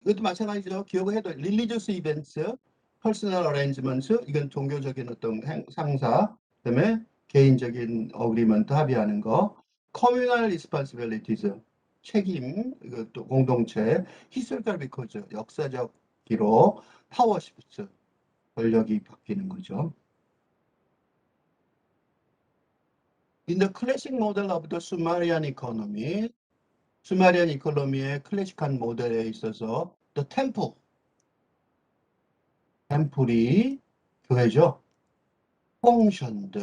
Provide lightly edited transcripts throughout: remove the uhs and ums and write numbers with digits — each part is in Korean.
이것도 마찬가지죠. 기억을 해도 religious events, personal arrangements, 이건 종교적인 어떤 상사, 그다음에 개인적인 어그리먼트 합의하는 거, communal responsibilities, 책임, 이것도 공동체, historical because, 역사적 기록, power shifts, 권력이 바뀌는 거죠. In the classic model of the Sumerian economy, 수메리안 이코노미의 클래식한 모델에 있어서 the temple, 템플이 교회죠. functioned,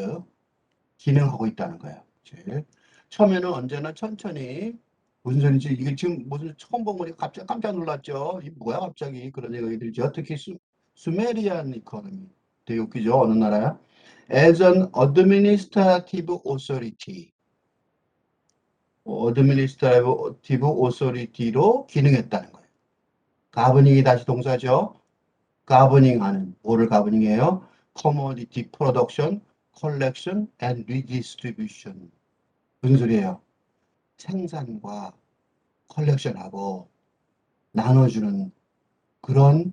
기능하고 있다는 거예요. 처음에는 언제나 천천히 무슨 소리인지 이게 지금 무슨 처음 본 거니까 갑자기 깜짝 놀랐죠. 이 뭐야 갑자기 그런 생각이 들죠. 특히 수메리안 이코노미 되게 웃기죠. 어느 나라야? As an administrative authority, 어드미니스트레이티브 오소리티로 기능했다는 거예요. 가버닝이 다시 동사죠. 가버닝하는, 뭐를 가버닝해요? commodity production, collection and redistribution. 무슨 소리예요? 생산과 컬렉션하고 나눠주는 그런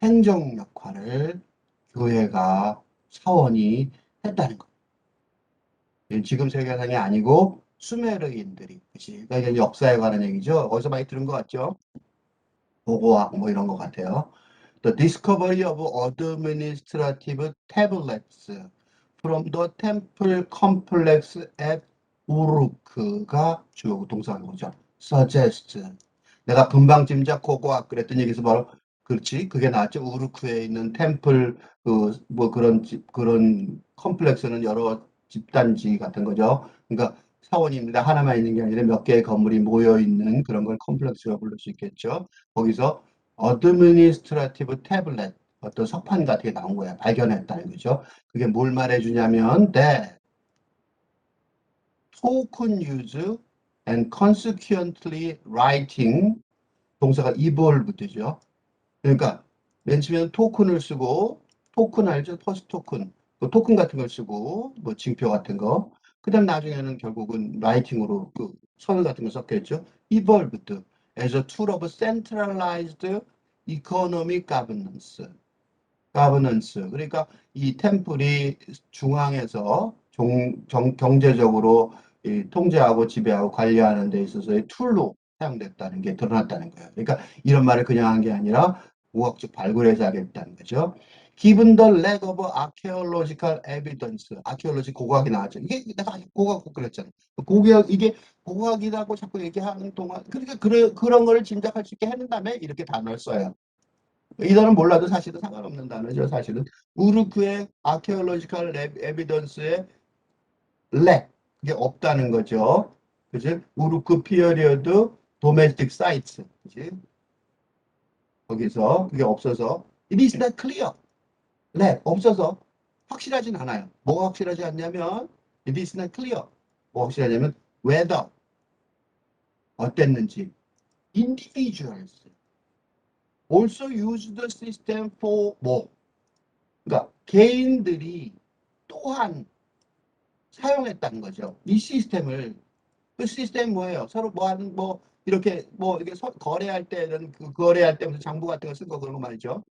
행정 역할을 교회가 사원이 했다는 거예요. 지금 세계상이 아니고 수메르인들이, 그치? 그러니까 역사에 관한 얘기죠. 어디서 많이 들은 것 같죠? 보고학 뭐 이런 것 같아요. The discovery of administrative tablets from the temple complex at Uruk가 주요 동사인 거죠. suggest. 내가 금방 짐작 고고학 그랬던 얘기에서 바로 그렇지. 그게 나왔죠. 우르크에 있는 템플 그 뭐 그런 컴플렉스는 여러 집단지 같은 거죠. 그러니까 사원입니다. 하나만 있는 게 아니라 몇 개의 건물이 모여 있는 그런 걸 컴플렉스라고 부를 수 있겠죠. 거기서 어드미니스트라티브 태블릿 어떤 석판 같은 게 나온 거야. 발견했다는 거죠. 그게 뭘 말해주냐면 that token use and consequently writing 동사가 evolved죠. 그러니까 맨 처음에는 토큰을 쓰고 토큰 알죠? 퍼스트 토큰. 그 토큰 같은 걸 쓰고 뭐 징표 같은 거. 그다음 나중에는 결국은 라이팅으로 그 선 같은 거 썼겠죠. evolved as a tool of centralized economic governance. 그러니까 이 템플이 중앙에서 경제적으로 통제하고 지배하고 관리하는 데 있어서의 툴로 사용됐다는 게 드러났다는 거예요. 그러니까 이런 말을 그냥 한 게 아니라 우학적 발굴해서 하겠다는 거죠. Given the lack of archaeological evidence, archaeology 고고학이 나왔죠. 이게 내가 고고학 그랬잖아요. 이게 고고학이라고 자꾸 얘기하는 동안 그러니까 그런 걸 짐작할 수 있게 해낸 다음에 이렇게 단어를 써요. 이 단어는 몰라도 사실은 상관없는 단어죠. 사실은 우르크의 archaeological evidence의 lack, 그게 없다는 거죠. 그치? 우르크 피어리어드 도메스틱 사이트, 그치? 거기서 그게 없어서 it is not clear. lack, 없어서 확실하진 않아요. 뭐가 확실하지 않냐면 it is not clear. 뭐가 확실하냐면 whether 어땠는지 individuals also use the system for 뭐 그러니까 개인들이 또한 사용했다는 거죠. 이 시스템을. 그 시스템 뭐예요? 서로 뭐 하는 뭐 이렇게 거래할 때는 그 거래할 때 무슨 장부 같은 거 쓴 거 그런 거 말이죠.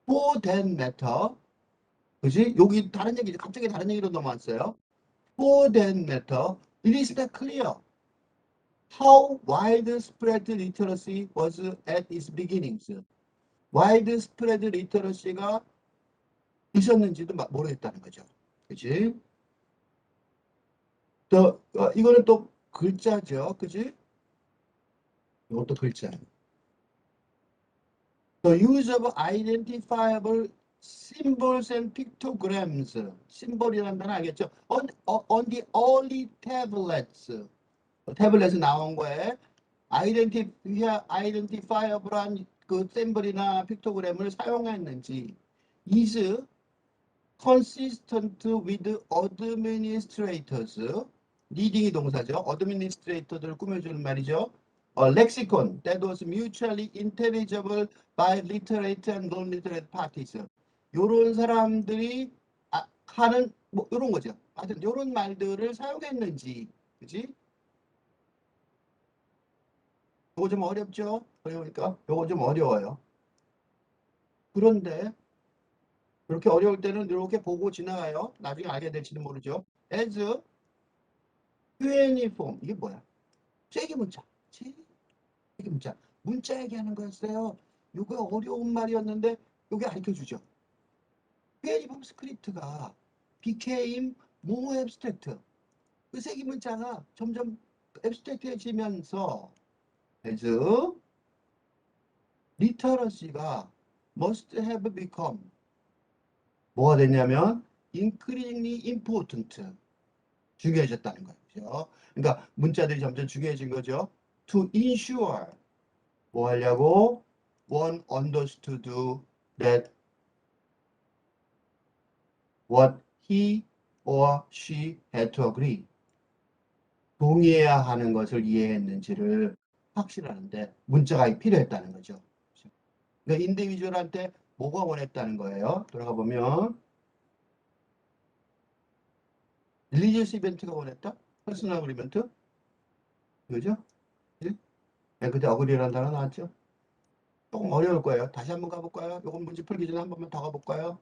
For that matter, 그지? 여기 다른 얘기죠. 갑자기 다른 얘기로 넘어왔어요. For that matter, it is not clear how widespread literacy was at its beginnings. widespread literacy가 있었는지도 모르겠다는 거죠. 그지? 이거는 또 글자죠. 그지? 이것도 글자예요. The use of identifiable symbols and pictograms. 심볼이라는 단어 알겠죠? On the early tablets. 태블릿에 나온 거에 identifiable한 그 샘플이나 픽토그램을 사용했는지 is consistent with administrators. 리딩이 동사죠. administrator들 꾸며주는 말이죠. lexicon that was mutually intelligible by literate and non-literate parties. 요런 사람들이 하는 뭐 이런 거죠. 하여튼 요런 말들을 사용했는지, 그지? 이거 좀 어렵죠? 어려우니까 이거 좀 어려워요. 그런데 이렇게 어려울 때는 이렇게 보고 지나가요. 나중에 알게 될지는 모르죠. as Q&A form. 이게 뭐야? 쐐기 문자. 쐐기 문자. 문자 얘기하는 거였어요. 이거 어려운 말이었는데 이게 알려주죠. Q&A form 스크립트가 became more abstract. 그 쐐기 문자가 점점 앱스트랙트해지면서 as literacy가 must have become 뭐가 됐냐면 increasingly important. 중요해졌다는 거죠. 그러니까 문자들이 점점 중요해진 거죠. To ensure 뭐 하려고? One understood that what he or she had to agree. 동의해야 하는 것을 이해했는지를 확실하는데 문자가 필요했다는 거죠. 그러니까 인디비주얼한테 뭐가 원했다는 거예요. 돌아가 보면 릴리지어스 이벤트가 원했다? 퍼스널 어그리먼트? 그죠? 예? 그때 어그리라는 단어 나왔죠? 조금 어려울 거예요. 다시 한번 가볼까요? 요건 문제 풀기 전에 한 번만 더 가볼까요?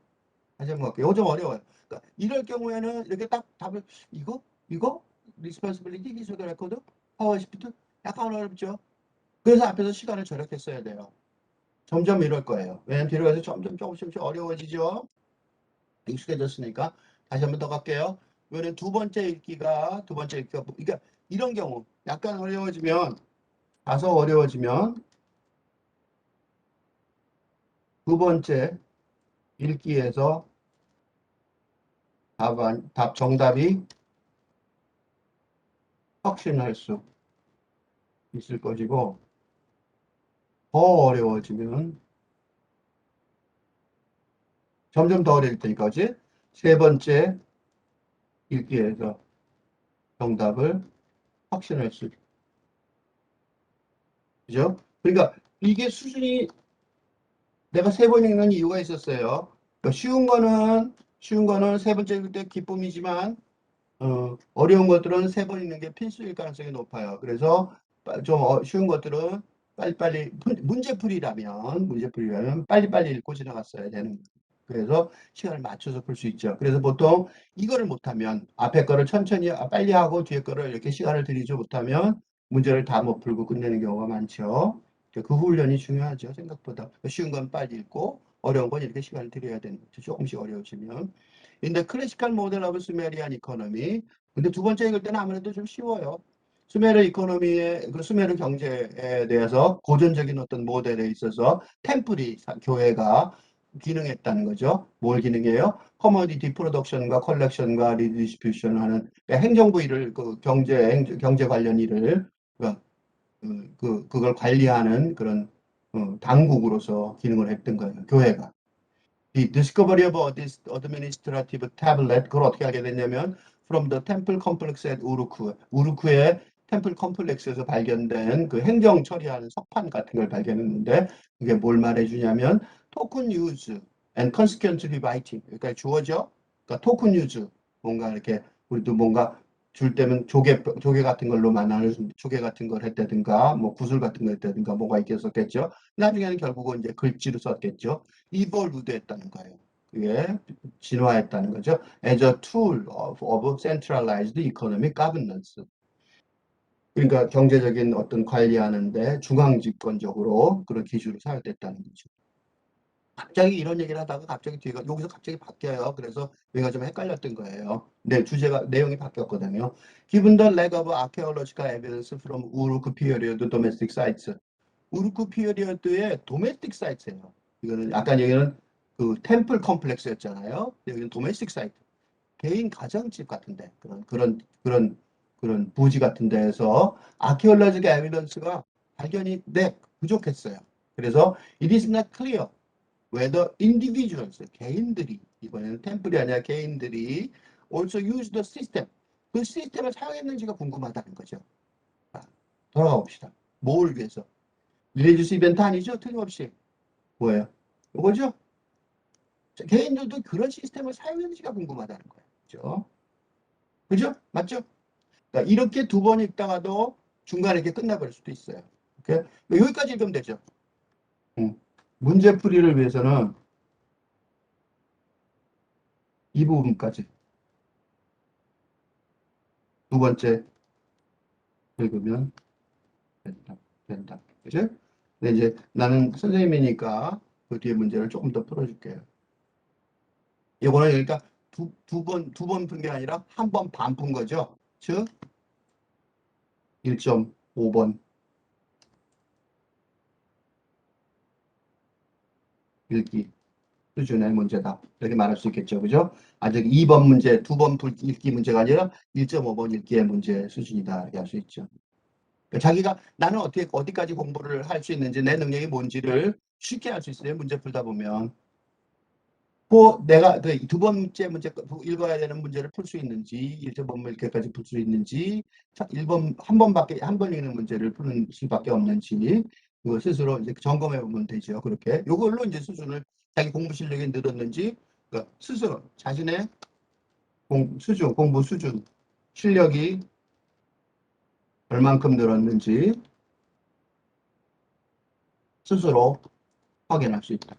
다시 한번 갈게요. 요거 좀 어려워요. 그러니까 이럴 경우에는 이렇게 딱 답을 이거 responsibility, 기술도 레코드, 파워시프트 약간 어렵죠. 그래서 앞에서 시간을 절약했어야 돼요. 점점 이럴 거예요. 왜냐면 뒤로 가서 점점 조금씩 어려워지죠. 익숙해졌으니까 다시 한번 더 갈게요. 이거는 두 번째 읽기가 그러니까 이런 경우 약간 어려워지면 다소 어려워지면 두 번째 읽기에서 답 정답이 확신할 수 있을 것이고 더 어려워지면 점점 더 어려울 테니까 그지? 세 번째 읽기에서 정답을 확신할 수 있죠? 그러니까 이게 수준이 내가 세 번 읽는 이유가 있었어요. 그러니까 쉬운 거는 세 번째 읽을 때 기쁨이지만 어려운 것들은 세 번 읽는 게 필수일 가능성이 높아요. 그래서 좀 쉬운 것들은 빨리빨리 문제풀이라면 빨리빨리 읽고 지나갔어야 되는 거예요. 그래서 시간을 맞춰서 풀 수 있죠. 그래서 보통 이거를 못하면 앞에 거를 천천히 빨리 하고 뒤에 거를 이렇게 시간을 들이지 못하면 문제를 다 못 풀고 끝내는 경우가 많죠. 그 훈련이 중요하죠. 생각보다 쉬운 건 빨리 읽고 어려운 건 이렇게 시간을 들여야 되는 거죠. 조금씩 어려워지면. 근데 클래시컬 모델 오브 수메리안 이코노미. 근데 두 번째 읽을 때는 아무래도 좀 쉬워요. 수메르 이코노미의 그 수메르 경제에 대해서 고전적인 어떤 모델에 있어서 템플이 교회가 기능했다는 거죠. 뭘 기능해요? 커머디티 프로덕션과 컬렉션과 리디스트리뷰션 하는 행정부 일을 경제 관련 일을 그걸 관리하는 그런 당국으로서 기능을 했던 거예요. 교회가. 이 discovery of this administrative tablet 그걸 어떻게 하게 됐냐면 from the temple complex at 우르크의 템플 컴플렉스에서 발견된 그 행정 처리하는 석판 같은 걸 발견했는데 그게 뭘 말해주냐면 토큰 유즈 and consequently writing 그러니까 주어져 그러니까 토큰 유즈 뭔가 이렇게 우리도 뭔가 줄 때면 조개 같은 걸로만 나눌 조개 같은 걸 했다든가 뭐 구슬 같은 걸 했다든가 뭐가 있겠었겠죠. 나중에는 결국은 이제 글씨로 썼겠죠. 이볼브드 했다는 거예요. 그게 진화했다는 거죠. As a tool of centralized economic governance. 그러니까 경제적인 어떤 관리하는데 중앙집권적으로 그런 기술을 사용됐다는 거죠. 갑자기 이런 얘기를 하다가 갑자기 뒤가 여기서 갑자기 바뀌어요. 그래서 여기가 좀 헷갈렸던 거예요. 네, 주제가 내용이 바뀌었거든요. Given the lack of archaeological evidence from Uruk period domestic sites. 우르크 피어리어드의 도메스틱 사이트예요. 이거는 아까 여기는 그 템플 컴플렉스였잖아요. 여기는 도메스틱 사이트. 개인 가정집 같은데 그런 부지 같은 데에서 아키올로지cal 에비던스가 발견이 부족했어요. 그래서 it is not clear whether individuals 개인들이 이번에는 템플이 아니라 개인들이 also use the system 그 시스템을 사용했는지가 궁금하다는 거죠. 자, 돌아가 봅시다. 뭘 위해서? 릴리지스 이벤트 아니죠? 틀림없이. 뭐예요? 이거죠? 개인들도 그런 시스템을 사용했는지가 궁금하다는 거예요. 그죠? 그죠? 맞죠? 그러니까 이렇게 두 번 읽다가도 중간에 이렇게 끝나버릴 수도 있어요. 오케이? 여기까지 읽으면 되죠. 문제풀이를 위해서는 이 부분까지 두 번째 읽으면 된다. 그치? 근데 이제 나는 선생님이니까 그 뒤에 문제를 조금 더 풀어줄게요. 이거는 그러니까 두 번 푼 게 아니라 한 번 반 푼 거죠. 즉 1.5번 읽기 수준의 문제다. 이렇게 말할 수 있겠죠. 그죠? 아직 2번 문제, 두 번 읽기 문제가 아니라 1.5번 읽기의 문제 수준이다. 이렇게 할 수 있죠. 그러니까 자기가 나는 어디까지 공부를 할 수 있는지 내 능력이 뭔지를 쉽게 알 수 있어요. 문제 풀다 보면. 내가 두 번째 문제 읽어야 되는 문제를 풀 수 있는지 1.5번 이렇게까지 풀 수 있는지 1번 한 번 읽는 문제를 푸는 수밖에 없는지 그거 스스로 이제 점검해 보면 되죠. 그렇게 이걸로 이제 수준을 자기 공부 실력이 늘었는지 그러니까 스스로 자신의 공부 수준 실력이 얼만큼 늘었는지 스스로 확인할 수 있다.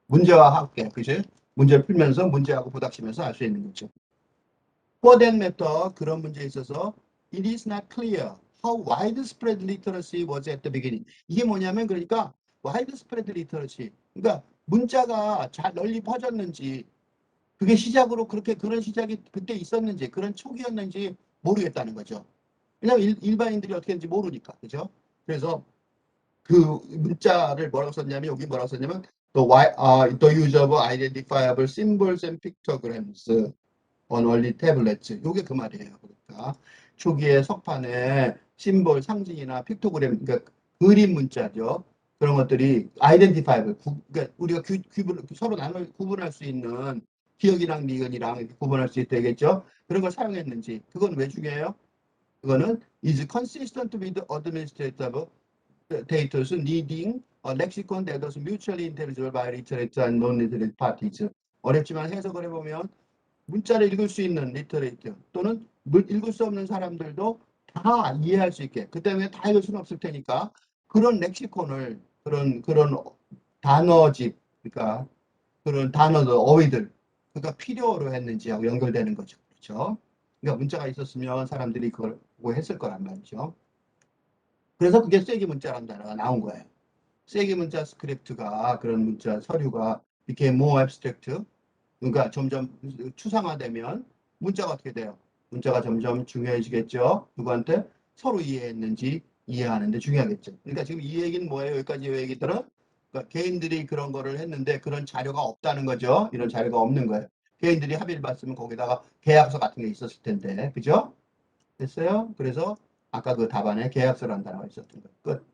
문제와 함께 그지? 문제를 풀면서 문제하고 부닥치면서 알 수 있는 거죠. For that matter, 그런 문제에 있어서 it is not clear how widespread literacy was at the beginning. 이게 뭐냐면 그러니까 widespread literacy. 그러니까 문자가 잘 널리 퍼졌는지 그게 시작으로 그런 시작이 그때 있었는지 그런 초기였는지 모르겠다는 거죠. 왜냐하면 일반인들이 어떻게 했는지 모르니까. 그죠? 그래서 그 문자를 뭐라고 썼냐면 여기 뭐라고 썼냐면 the use of identifiable symbols and pictograms on early tablets. 요게 그 말이에요. 그러니까 초기에 석판에 심볼, 상징이나 픽토그램, 그러니까 그림 문자죠. 그런 것들이 identifiable, 그러니까 우리가 서로 구분할 수 있는 기억이랑 미근이랑 구분할 수 있다겠죠. 그런 걸 사용했는지 그건 왜 중요해요? 그거는 is consistent with administrative data's needing a lexicon that is mutually intelligible by literate and non-literate parties. 어렵지만 해석을 해보면 문자를 읽을 수 있는 리터레이터 또는 읽을 수 없는 사람들도 다 이해할 수 있게 그 때문에 다 읽을 수는 없을 테니까 그런 렉시콘을 그런 단어집 그러니까 그런 단어들 어휘들 그러니까 필요로 했는지하고 연결되는 거죠. 그렇죠? 그러니까 문자가 있었으면 사람들이 그걸 보고 했을 거란 말이죠. 그래서 그게 쐐기 문자라는 단어가 나온 거예요. 쐐기 문자 스크립트가 그런 문자 서류가 became more abstract 그러니까 점점 추상화되면 문자가 어떻게 돼요? 문자가 점점 중요해지겠죠. 누구한테? 서로 이해했는지 이해하는데 중요하겠죠. 그러니까 지금 이 얘기는 뭐예요? 여기까지 얘기들은 그러니까 개인들이 그런 거를 했는데 그런 자료가 없다는 거죠. 이런 자료가 없는 거예요. 개인들이 합의를 봤으면 거기다가 계약서 같은 게 있었을 텐데, 그죠? 됐어요? 그래서 아까 그 답안에 계약서라는 단어가 있었던 거예요. 끝.